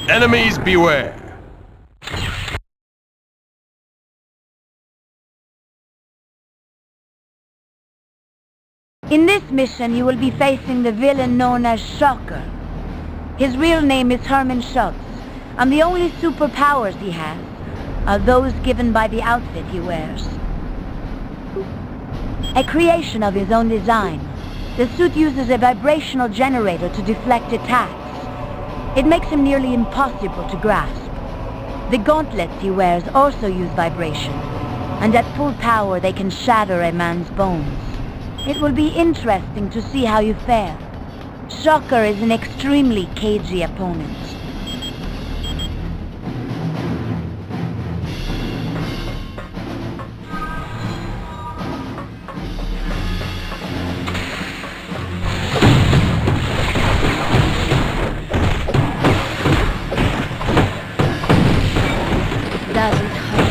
Enemies beware! In this mission, you will be facing the villain known as Shocker. His real name is Herman Schultz, and the only superpowers he has are those given by the outfit he wears. A creation of his own design, the suit uses a vibrational generator to deflect attacks. It makes him nearly impossible to grasp. The gauntlets he wears also use vibration, and at full power they can shatter a man's bones. It will be interesting to see how you fare. Shocker is an extremely cagey opponent. Doesn't hurt.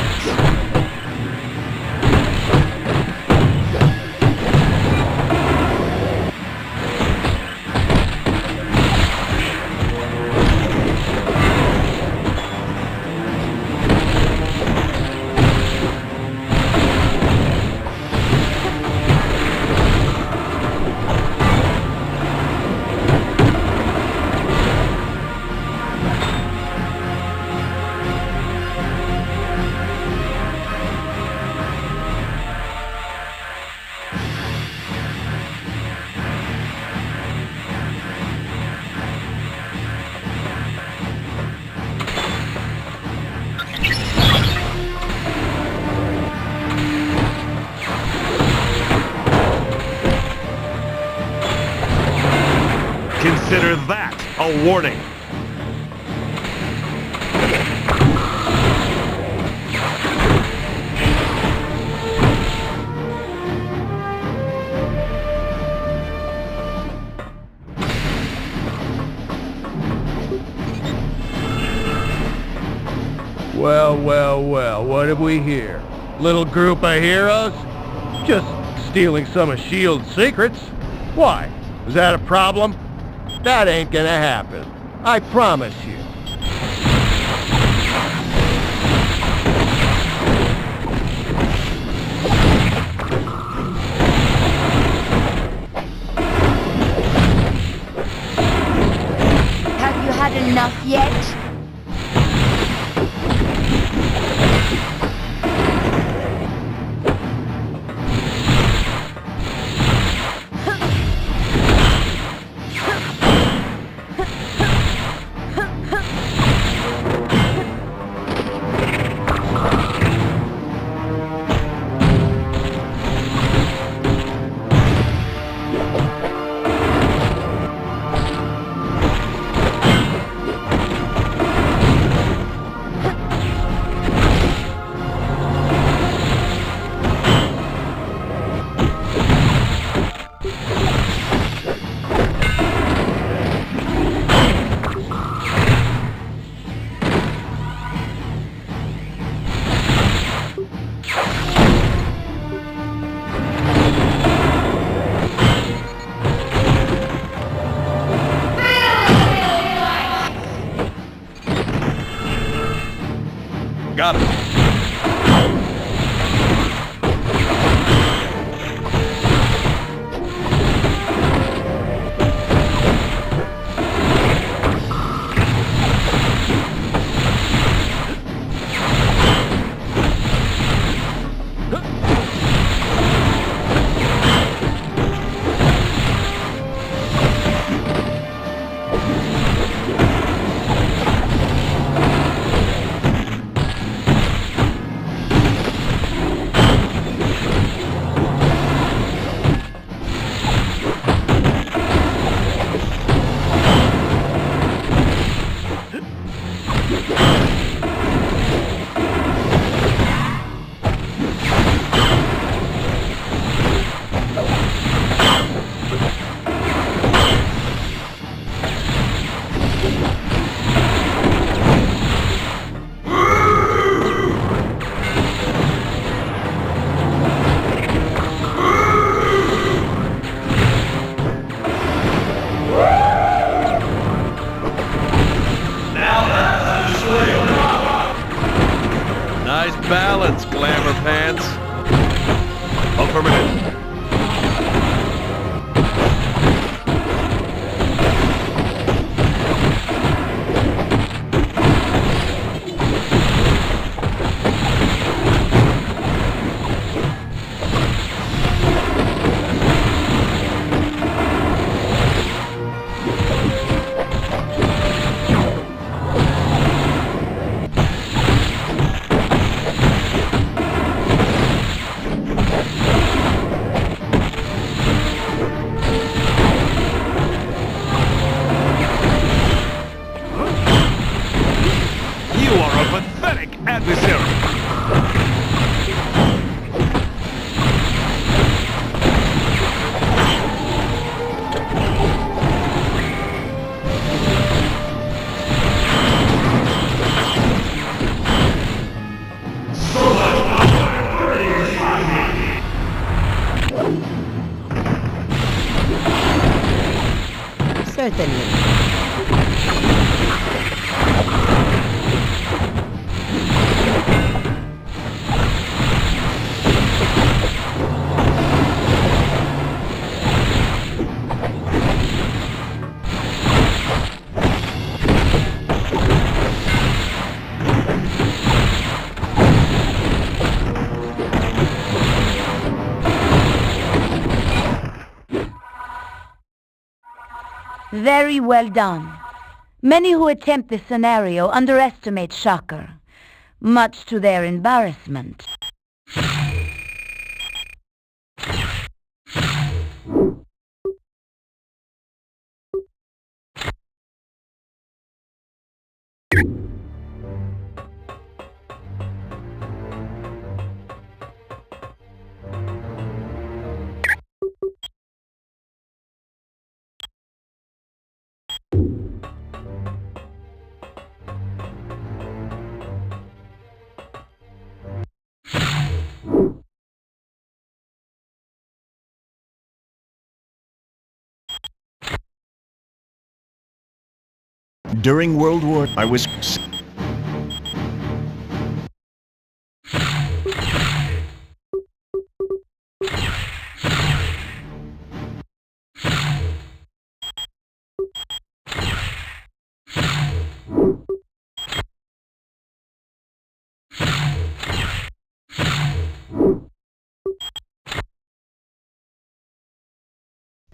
Consider that a warning. Well, what have we here? Little group of heroes? Just stealing some of S.H.I.E.L.D.'s secrets? Why? Is that a problem? That ain't gonna happen. I promise you. Have you had enough yet? Got it. Nice balance, Glamour Pants. Affirmative. You are a pathetic adversary. Certainly. Very well done. Many who attempt this scenario underestimate Shocker, much to their embarrassment. During World War, I was...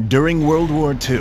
During World War II,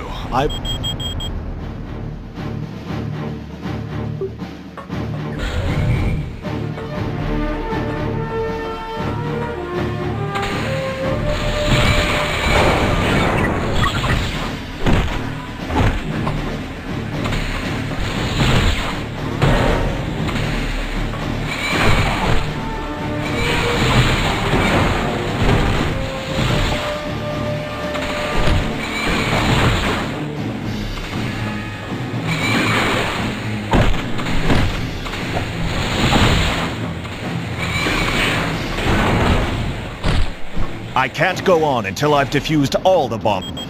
I can't go on until I've defused all the bombs.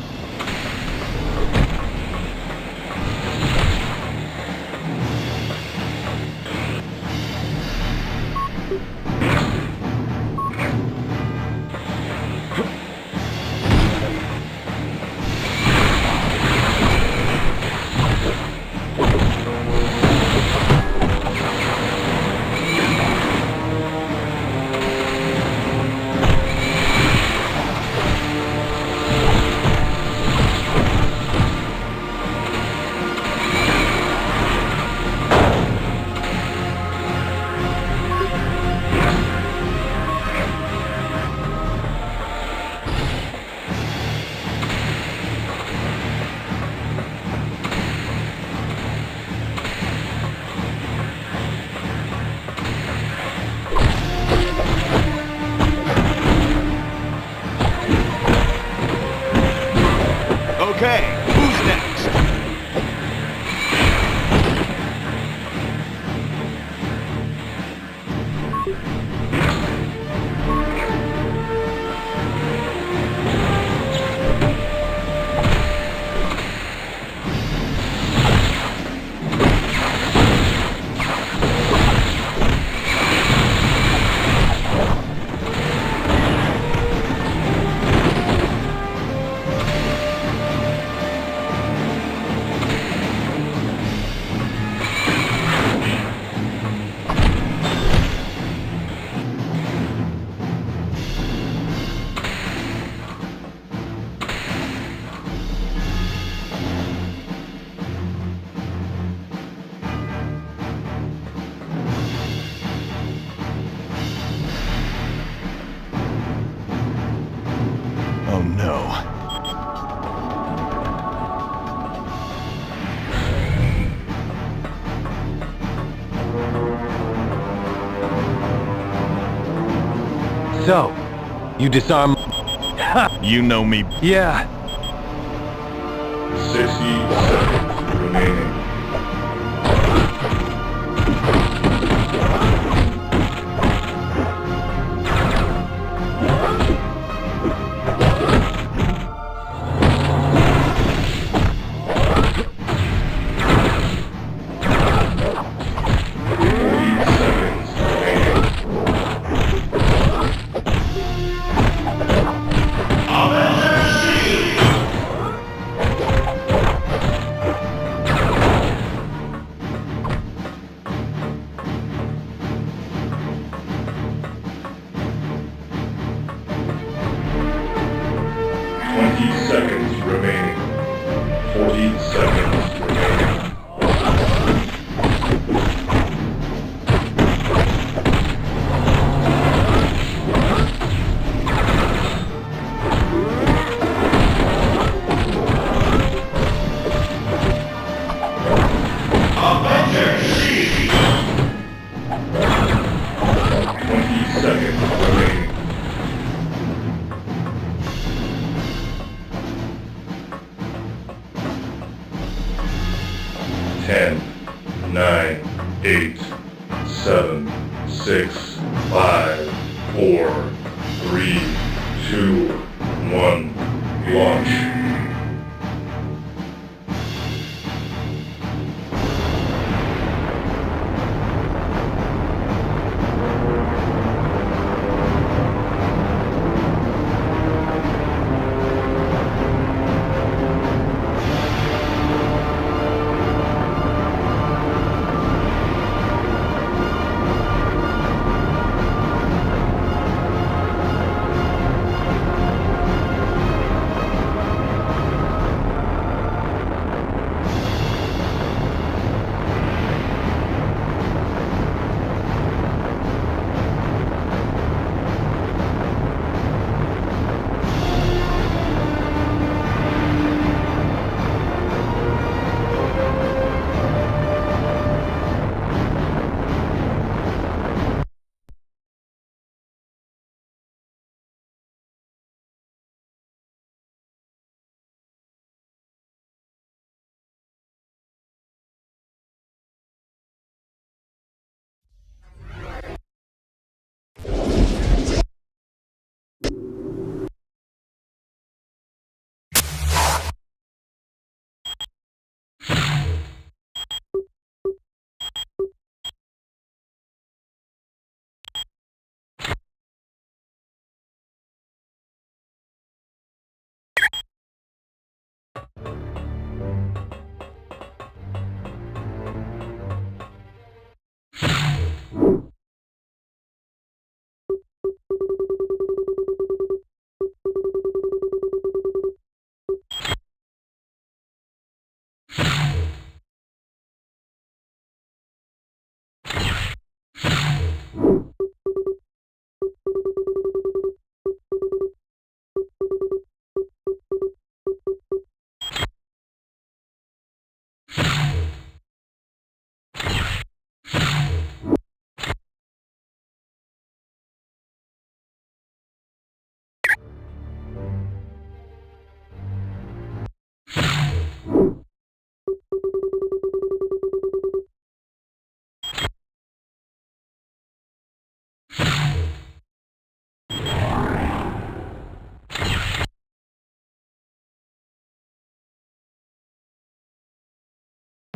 no. So, you disarm... You know me. Yeah. 60 seconds remaining. Seconds remaining. 40 seconds remaining. Avengers! 20 seconds remaining. 10, 9, 8, 7, 6, 5, 4, 3, 2, 1, launch.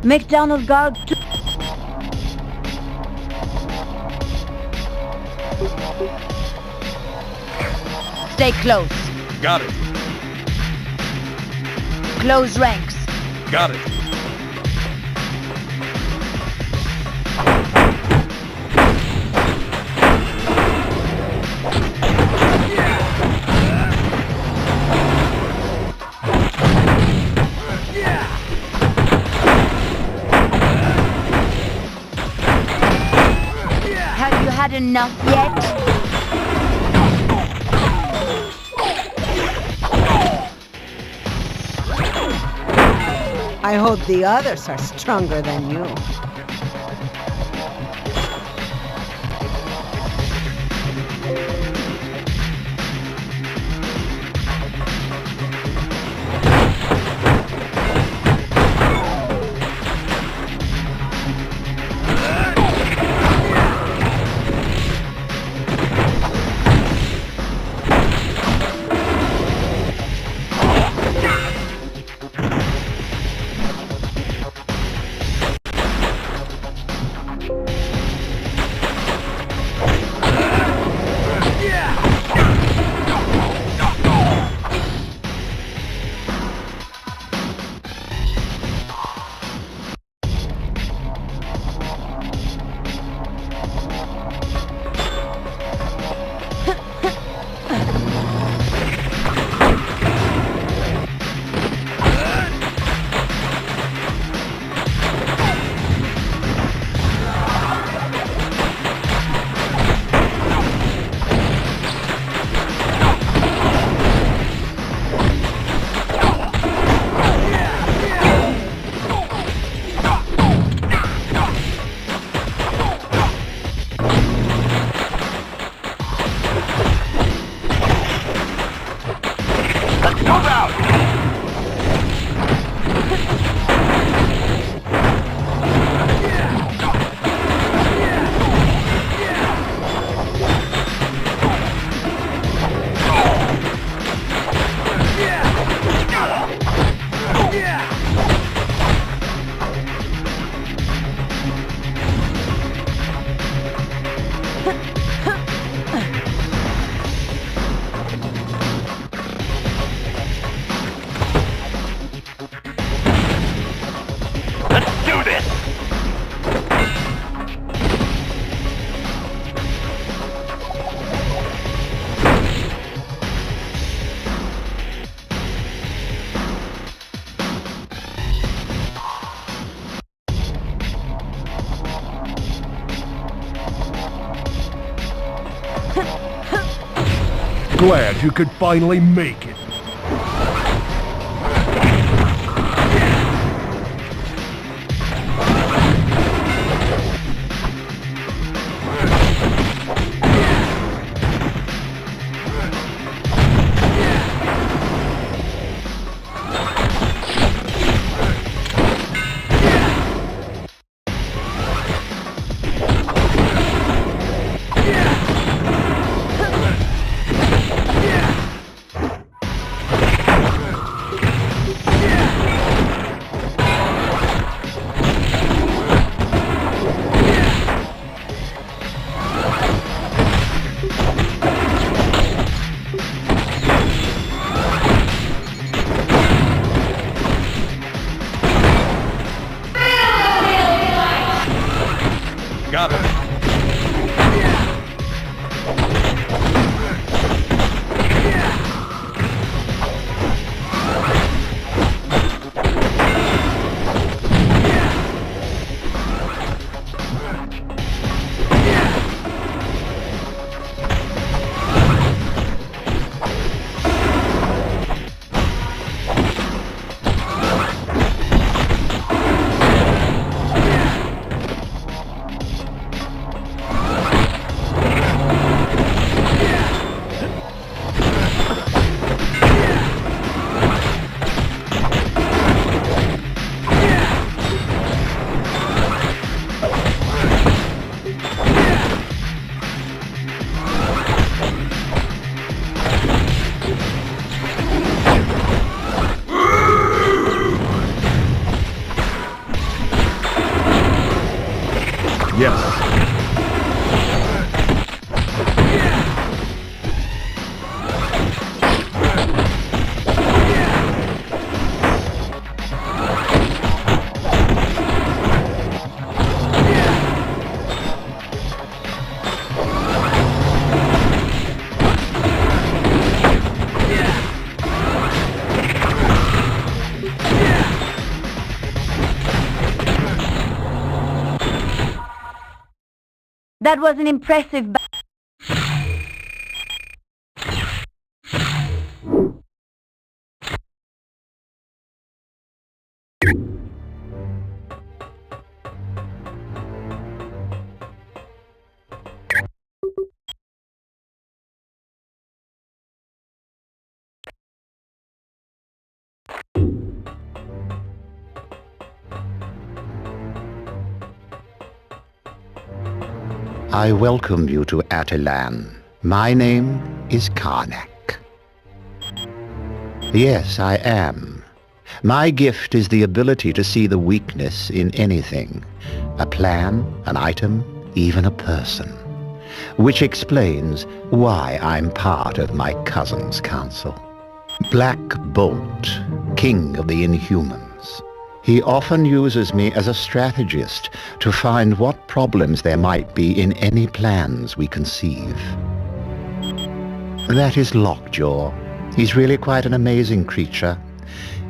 McDonald Guard 2. Stay close. Got it. Close ranks. Got it. Have you had enough yet? I hope the others are stronger than you. Glad you could finally make it. Got it. Yes. That was an impressive I welcome you to Attilan. My name is Karnak. Yes, I am. My gift is the ability to see the weakness in anything. A plan, an item, even a person. Which explains why I'm part of my cousin's council. Black Bolt, king of the Inhumans. He often uses me as a strategist to find what problems there might be in any plans we conceive. That is Lockjaw. He's really quite an amazing creature.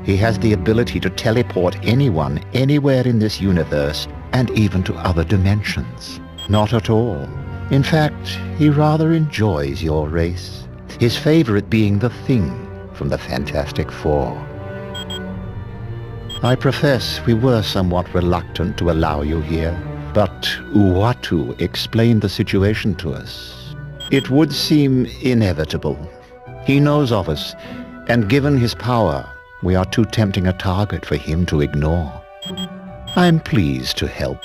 He has the ability to teleport anyone anywhere in this universe and even to other dimensions. Not at all. In fact, he rather enjoys your race. His favorite being the Thing from the Fantastic Four. I profess we were somewhat reluctant to allow you here, but Uatu explained the situation to us. It would seem inevitable. He knows of us, and given his power, we are too tempting a target for him to ignore. I'm pleased to help.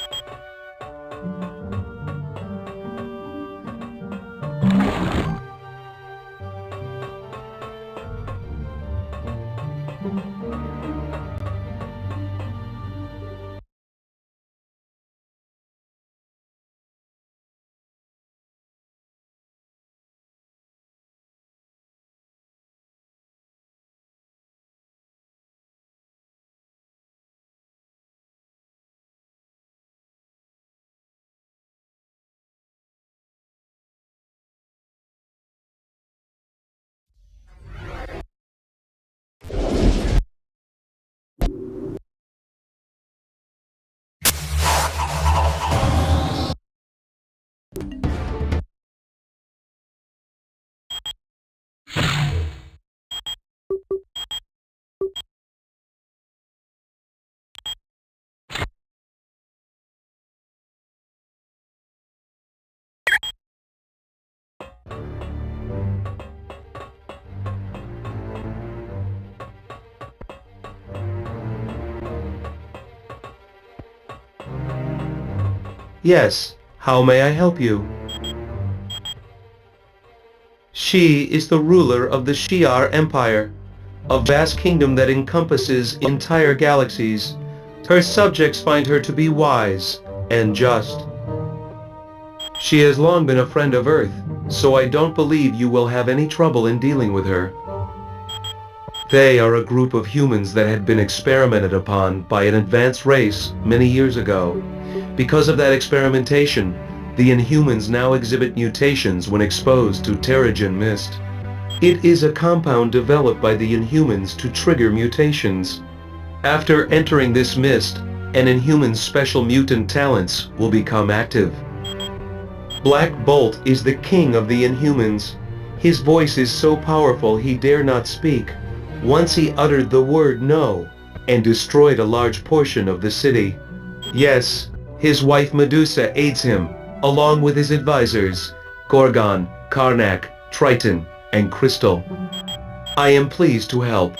Yes, how may I help you? She is the ruler of the Shi'ar Empire, a vast kingdom that encompasses entire galaxies. Her subjects find her to be wise and just. She has long been a friend of Earth, so I don't believe you will have any trouble in dealing with her. They are a group of humans that had been experimented upon by an advanced race many years ago. Because of that experimentation, the Inhumans now exhibit mutations when exposed to Terrigen Mist. It is a compound developed by the Inhumans to trigger mutations. After entering this mist, an Inhuman's special mutant talents will become active. Black Bolt is the king of the Inhumans. His voice is so powerful he dare not speak. Once he uttered the word no, and destroyed a large portion of the city. Yes, his wife Medusa aids him, along with his advisors, Gorgon, Karnak, Triton, and Crystal. I am pleased to help.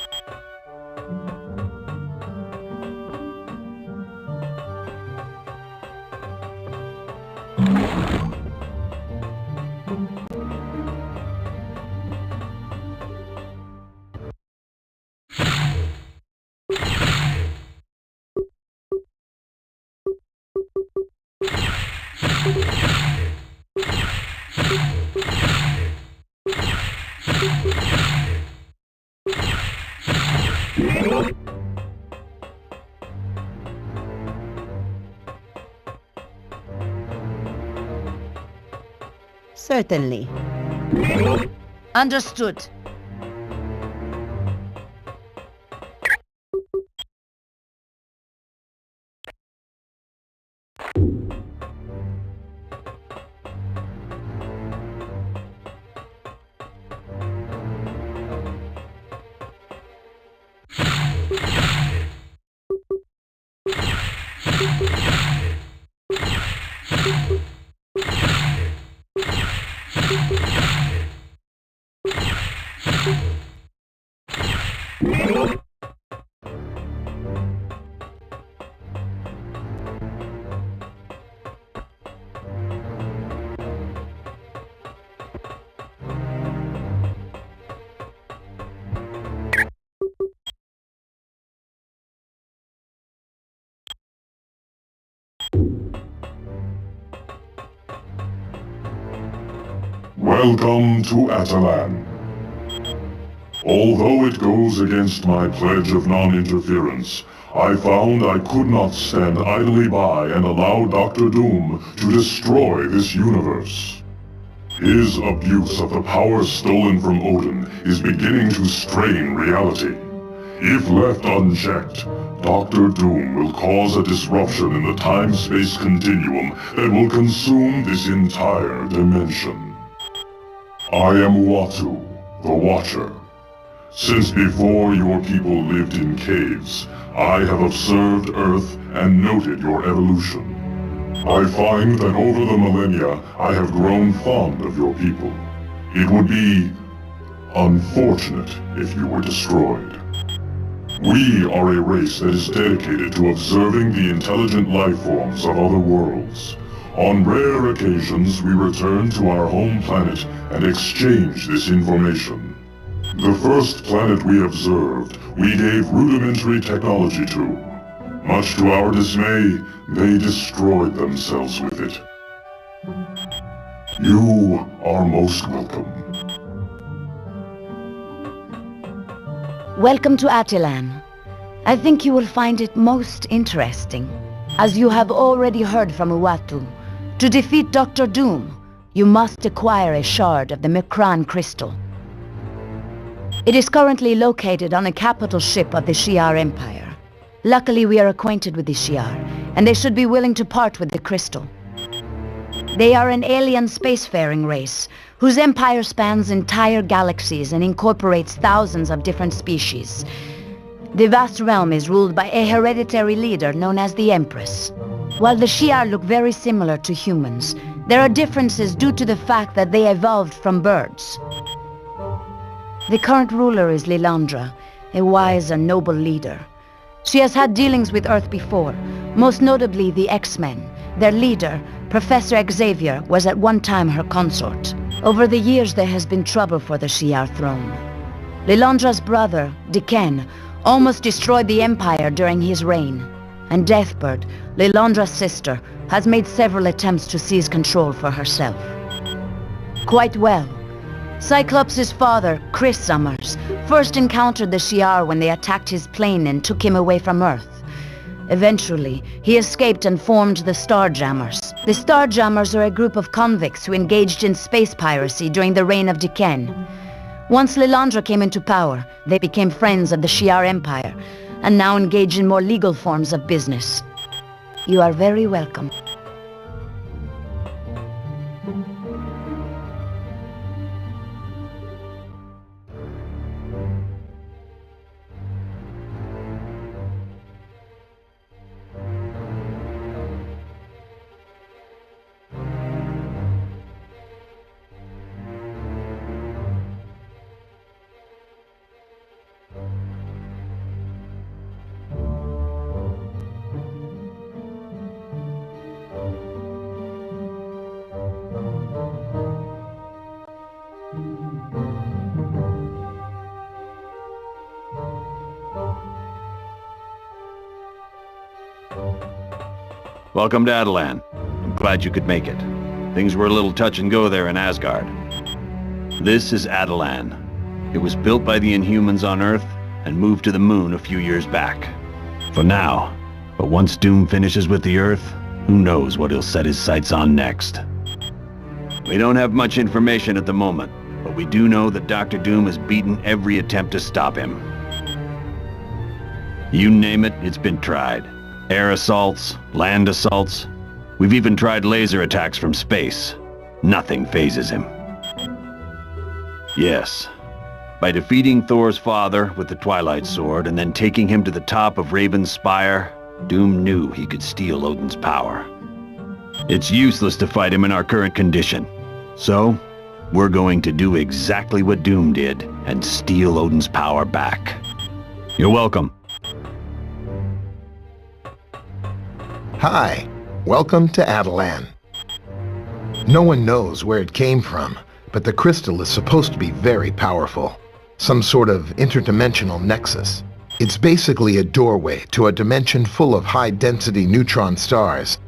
Certainly. Understood. Welcome to Atalan. Although it goes against my pledge of non-interference, I found I could not stand idly by and allow Dr. Doom to destroy this universe. His abuse of the power stolen from Odin is beginning to strain reality. If left unchecked, Dr. Doom will cause a disruption in the time-space continuum that will consume this entire dimension. I am Uatu, the Watcher. Since before your people lived in caves, I have observed Earth and noted your evolution. I find that over the millennia, I have grown fond of your people. It would be unfortunate if you were destroyed. We are a race that is dedicated to observing the intelligent life forms of other worlds. On rare occasions, we return to our home planet and exchange this information. The first planet we observed, we gave rudimentary technology to. Much to our dismay, they destroyed themselves with it. You are most welcome. Welcome to Atalan. I think you will find it most interesting. As you have already heard from Uatu, to defeat Dr. Doom, you must acquire a shard of the Mikran crystal. It is currently located on a capital ship of the Shi'ar Empire. Luckily, we are acquainted with the Shi'ar, and they should be willing to part with the crystal. They are an alien spacefaring race, whose empire spans entire galaxies and incorporates thousands of different species. The vast realm is ruled by a hereditary leader known as the Empress. While the Shi'ar look very similar to humans, there are differences due to the fact that they evolved from birds. The current ruler is Lilandra, a wise and noble leader. She has had dealings with Earth before, most notably the X-Men. Their leader, Professor Xavier, was at one time her consort. Over the years there has been trouble for the Shi'ar throne. Lilandra's brother, Diken, almost destroyed the Empire during his reign. And Deathbird, Lilandra's sister, has made several attempts to seize control for herself. Quite well. Cyclops' father, Chris Summers, first encountered the Shi'ar when they attacked his plane and took him away from Earth. Eventually, he escaped and formed the Starjammers. The Starjammers are a group of convicts who engaged in space piracy during the reign of Diken. Once Lilandra came into power, they became friends of the Shi'ar Empire, and now engage in more legal forms of business. You are very welcome. Welcome to Atalan. I'm glad you could make it. Things were a little touch and go there in Asgard. This is Atalan. It was built by the Inhumans on Earth and moved to the moon a few years back. For now. But once Doom finishes with the Earth, who knows what he'll set his sights on next. We don't have much information at the moment, but we do know that Dr. Doom has beaten every attempt to stop him. You name it, it's been tried. Air assaults, land assaults. We've even tried laser attacks from space. Nothing phases him. Yes. By defeating Thor's father with the Twilight Sword and then taking him to the top of Raven's Spire, Doom knew he could steal Odin's power. It's useless to fight him in our current condition. So, we're going to do exactly what Doom did and steal Odin's power back. You're welcome. Hi, welcome to Atalan. No one knows where it came from, but the crystal is supposed to be very powerful. Some sort of interdimensional nexus. It's basically a doorway to a dimension full of high-density neutron stars.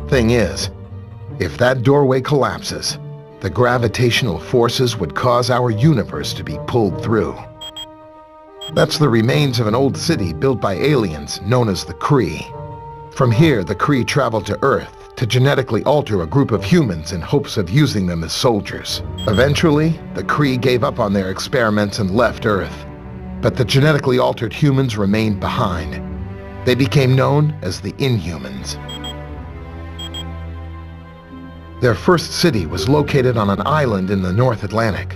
Thing is, if that doorway collapses, the gravitational forces would cause our universe to be pulled through. That's the remains of an old city built by aliens known as the Kree. From here, the Kree traveled to Earth to genetically alter a group of humans in hopes of using them as soldiers. Eventually, the Kree gave up on their experiments and left Earth. But the genetically altered humans remained behind. They became known as the Inhumans. Their first city was located on an island in the North Atlantic.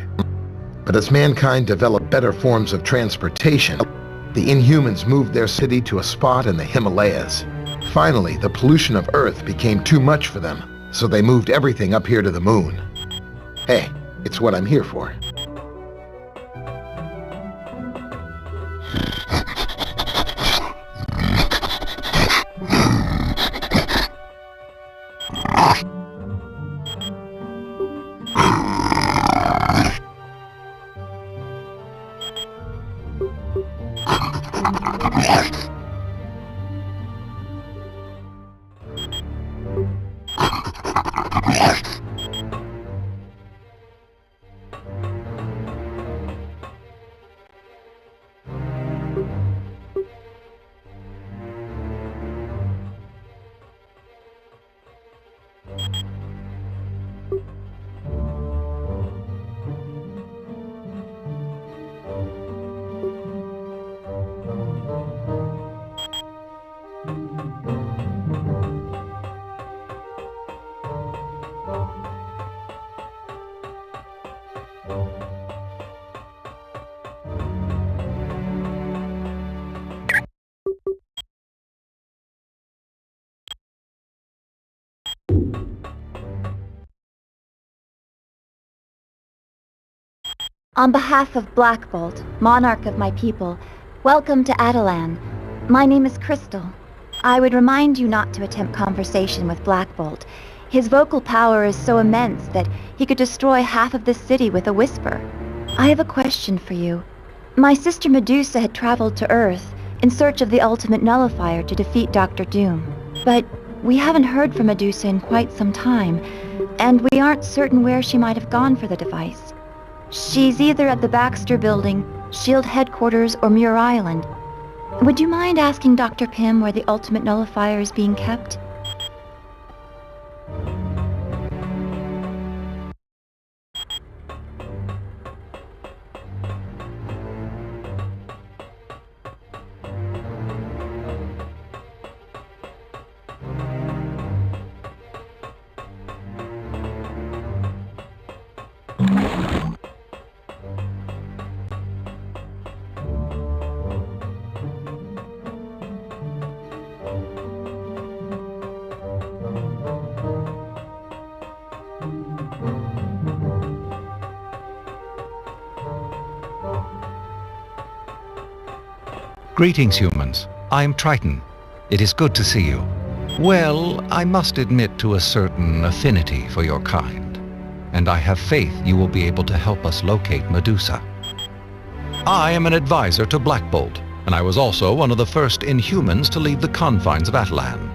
But as mankind developed better forms of transportation, the Inhumans moved their city to a spot in the Himalayas. Finally, the pollution of Earth became too much for them, so they moved everything up here to the moon. Hey, it's what I'm here for. On behalf of Black Bolt, monarch of my people, welcome to Adelan. My name is Crystal. I would remind you not to attempt conversation with Black Bolt. His vocal power is so immense that he could destroy half of this city with a whisper. I have a question for you. My sister Medusa had traveled to Earth in search of the ultimate nullifier to defeat Dr. Doom. But we haven't heard from Medusa in quite some time, and we aren't certain where she might have gone for the device. She's either at the Baxter Building, SHIELD headquarters, or Muir Island. Would you mind asking Dr. Pym where the ultimate nullifier is being kept? Greetings, humans. I am Triton. It is good to see you. Well, I must admit to a certain affinity for your kind, and I have faith you will be able to help us locate Medusa. I am an advisor to Black Bolt, and I was also one of the first Inhumans to leave the confines of Adelan.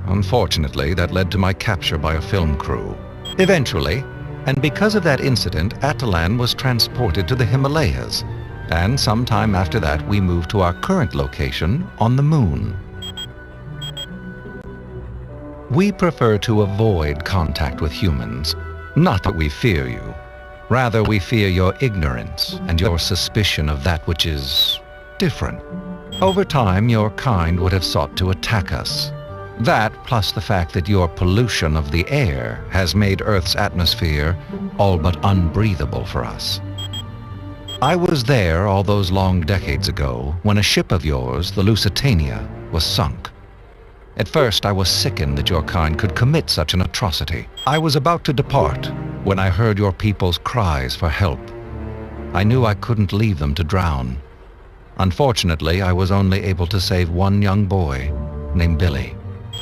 Unfortunately, that led to my capture by a film crew. Eventually, and because of that incident, Adelan was transported to the Himalayas, and sometime after that we moved to our current location on the moon. We prefer to avoid contact with humans. Not that we fear you. Rather, we fear your ignorance and your suspicion of that which is different. Over time, your kind would have sought to attack us. That, plus the fact that your pollution of the air has made Earth's atmosphere all but unbreathable for us. I was there all those long decades ago when a ship of yours, the Lusitania, was sunk. At first I was sickened that your kind could commit such an atrocity. I was about to depart when I heard your people's cries for help. I knew I couldn't leave them to drown. Unfortunately, I was only able to save one young boy named Billy.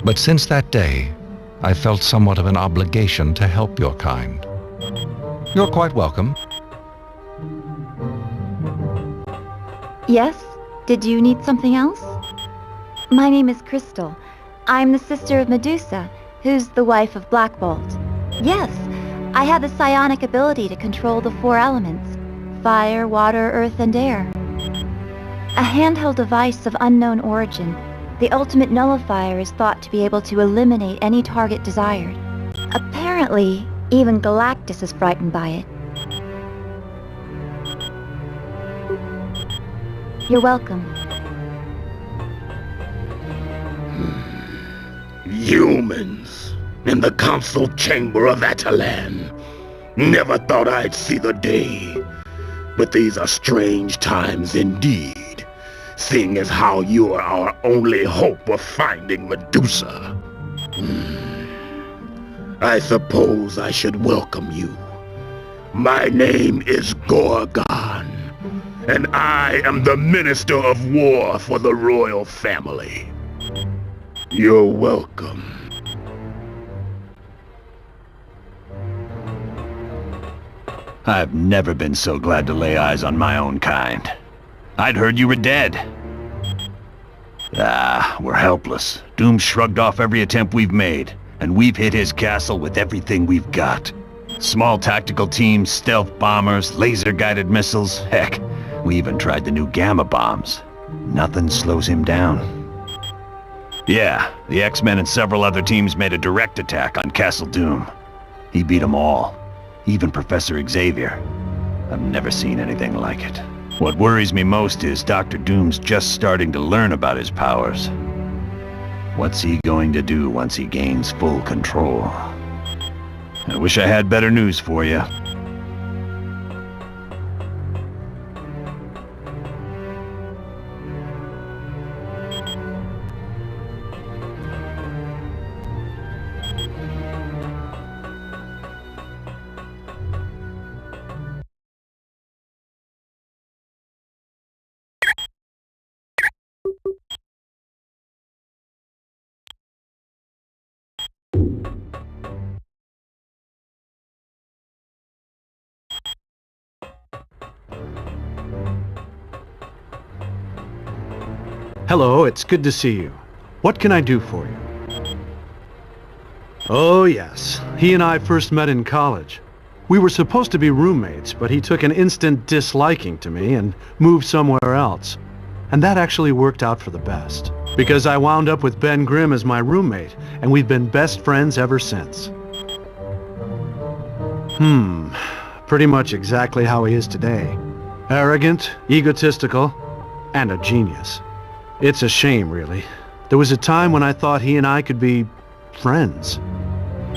But since that day, I felt somewhat of an obligation to help your kind. You're quite welcome. Yes? Did you need something else? My name is Crystal. I'm the sister of Medusa, who's the wife of Black Bolt. Yes, I have the psionic ability to control the 4 elements: fire, water, earth, and air. A handheld device of unknown origin, the ultimate nullifier is thought to be able to eliminate any target desired. Apparently, even Galactus is frightened by it. You're welcome. Humans in the council chamber of Atalan. Never thought I'd see the day. But these are strange times indeed, seeing as how you are our only hope of finding Medusa. I suppose I should welcome you. My name is Gorgon, and I am the Minister of War for the royal family. You're welcome. I've never been so glad to lay eyes on my own kind. I'd heard you were dead. We're helpless. Doom shrugged off every attempt we've made, and we've hit his castle with everything we've got. Small tactical teams, stealth bombers, laser-guided missiles, heck, we even tried the new gamma bombs. Nothing slows him down. Yeah, the X-Men and several other teams made a direct attack on Castle Doom. He beat them all. Even Professor Xavier. I've never seen anything like it. What worries me most is Dr. Doom's just starting to learn about his powers. What's he going to do once he gains full control? I wish I had better news for you. Hello, it's good to see you. What can I do for you? Oh yes, he and I first met in college. We were supposed to be roommates, but he took an instant disliking to me and moved somewhere else. And that actually worked out for the best, because I wound up with Ben Grimm as my roommate, and we've been best friends ever since. Pretty much exactly how he is today. Arrogant, egotistical, and a genius. It's a shame, really. There was a time when I thought he and I could be friends.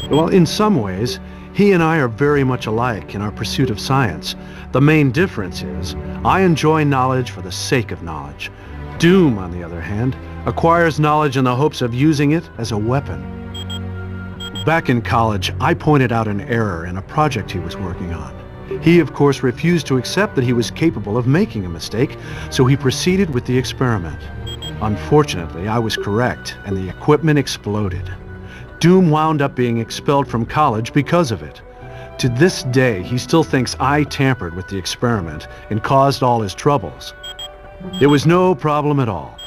Well, in some ways, he and I are very much alike in our pursuit of science. The main difference is, I enjoy knowledge for the sake of knowledge. Doom, on the other hand, acquires knowledge in the hopes of using it as a weapon. Back in college, I pointed out an error in a project he was working on. He, of course, refused to accept that he was capable of making a mistake, so he proceeded with the experiment. Unfortunately, I was correct, and the equipment exploded. Doom wound up being expelled from college because of it. To this day, he still thinks I tampered with the experiment and caused all his troubles. It was no problem at all.